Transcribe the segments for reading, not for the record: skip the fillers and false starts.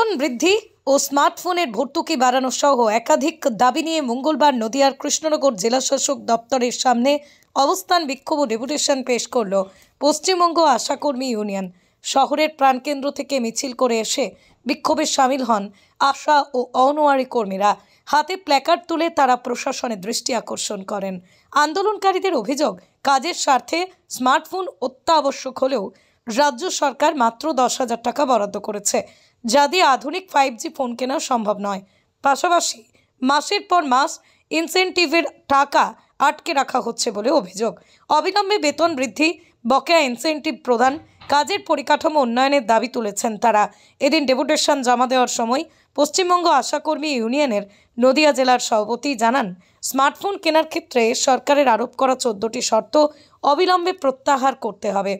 বেতন বৃদ্ধি ও স্মার্টফোনের ভর্তুকি বাড়ানো সহ একাধিক দাবি নিয়ে মঙ্গলবার নদিয়ার কৃষ্ণনগর জেলাশাসক দপ্তরের সামনে অবস্থান বিক্ষোভ ও ডেপুটেশন পেশ করল পশ্চিমবঙ্গ আশাকর্মী ইউনিয়ন। শহরের প্রাণকেন্দ্র থেকে মিছিল করে এসে বিক্ষোভে সামিল হন আশা ও অঙ্গনওয়াড়ি কর্মীরা। হাতে প্ল্যাকার্ড তুলে তারা প্রশাসনের দৃষ্টি আকর্ষণ করেন। আন্দোলনকারীদের অভিযোগ, কাজের স্বার্থে স্মার্টফোন অত্যাবশ্যক হলেও রাজ্য সরকার মাত্র 10,000 টাকা বরাদ্দ করেছে, যা দিয়ে আধুনিক 5G ফোন কেনা সম্ভব নয়। পাশাপাশি মাসের পর মাস ইনসেন্টিভের টাকা আটকে রাখা হচ্ছে বলে অভিযোগ। অবিলম্বে বেতন বৃদ্ধি, বকেয়া ইনসেন্টিভ প্রদান, কাজের পরিকাঠামো উন্নয়নের দাবি তুলেছেন তারা। এদিন ডেপুটেশন জমা দেওয়ার সময় পশ্চিমবঙ্গ আশাকর্মী ইউনিয়নের নদিয়া জেলার সভাপতি জানান, স্মার্টফোন কেনার ক্ষেত্রে সরকারের আরোপ করা 14টি শর্ত অবিলম্বে প্রত্যাহার করতে হবে।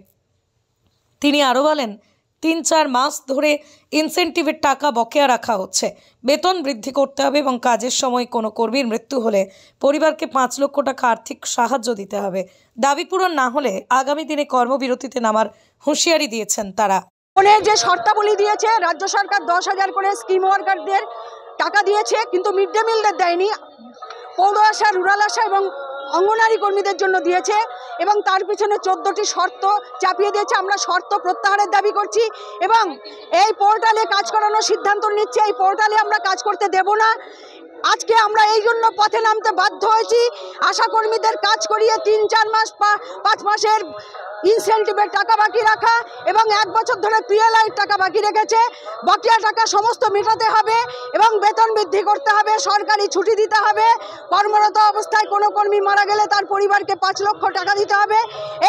তিনি আরও বলেন, 3-4 মাস ধরে ইনসেন্টিভের টাকা বকেয়া রাখা হচ্ছে। বেতন বৃদ্ধি করতে হবে এবং কাজের সময় কোনো কর্মীর মৃত্যু হলে পরিবারকে 5 লক্ষ টাকা আর্থিক সাহায্য দিতে হবে। দাবি পূরণ না হলে আগামী দিনে কর্মবিরতিতে নামার হুঁশিয়ারি দিয়েছেন তারা। যে শর্তাবলী দিয়েছে রাজ্য সরকার 10,000 করে স্কিম ওয়ার্কারদের টাকা দিয়েছে, কিন্তু মিড ডে মিলদের দেয়নি। পৌর আশা, রুরাল আশা এবং অঙ্গনওয়াড়ি কর্মীদের জন্য দিয়েছে এবং তার পিছনে 14টি শর্ত চাপিয়ে দিয়েছে। আমরা শর্ত প্রত্যাহারের দাবি করছি এবং এই পোর্টালে কাজ করানোর সিদ্ধান্ত নিচ্ছে। এই পোর্টালে আমরা কাজ করতে দেব না। আজকে আমরা এই জন্য পথে নামতে বাধ্য হয়েছি। আশা কর্মীদের কাজ করিয়ে 3-4 মাস 5 মাসের ইনসেন্টিভের টাকা বাকি রাখা এবং 1 বছর ধরে পিএলআই টাকা বাকি রেখেছে। বকেয়া টাকা সমস্ত মেটাতে হবে এবং বেতন বৃদ্ধি করতে হবে, সরকারি ছুটি দিতে হবে। কর্মরত অবস্থায় কোনো কর্মী মারা গেলে তার পরিবারকে 5 লক্ষ টাকা দিতে হবে।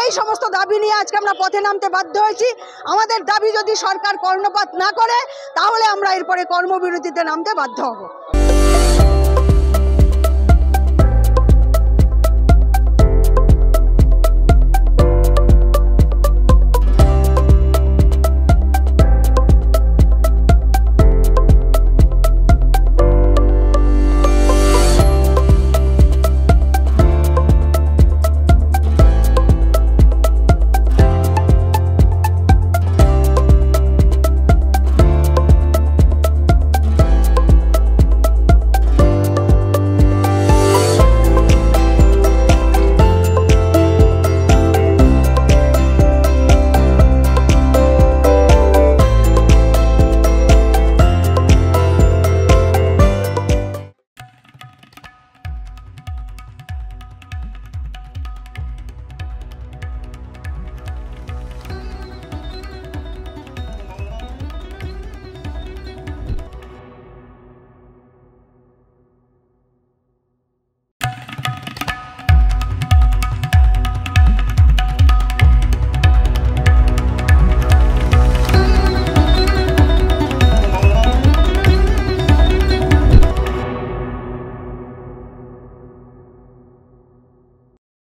এই সমস্ত দাবি নিয়ে আজকে আমরা পথে নামতে বাধ্য হয়েছি। আমাদের দাবি যদি সরকার কর্ণপাত না করে তাহলে আমরা এরপরে কর্মবিরতিতে নামতে বাধ্য হব।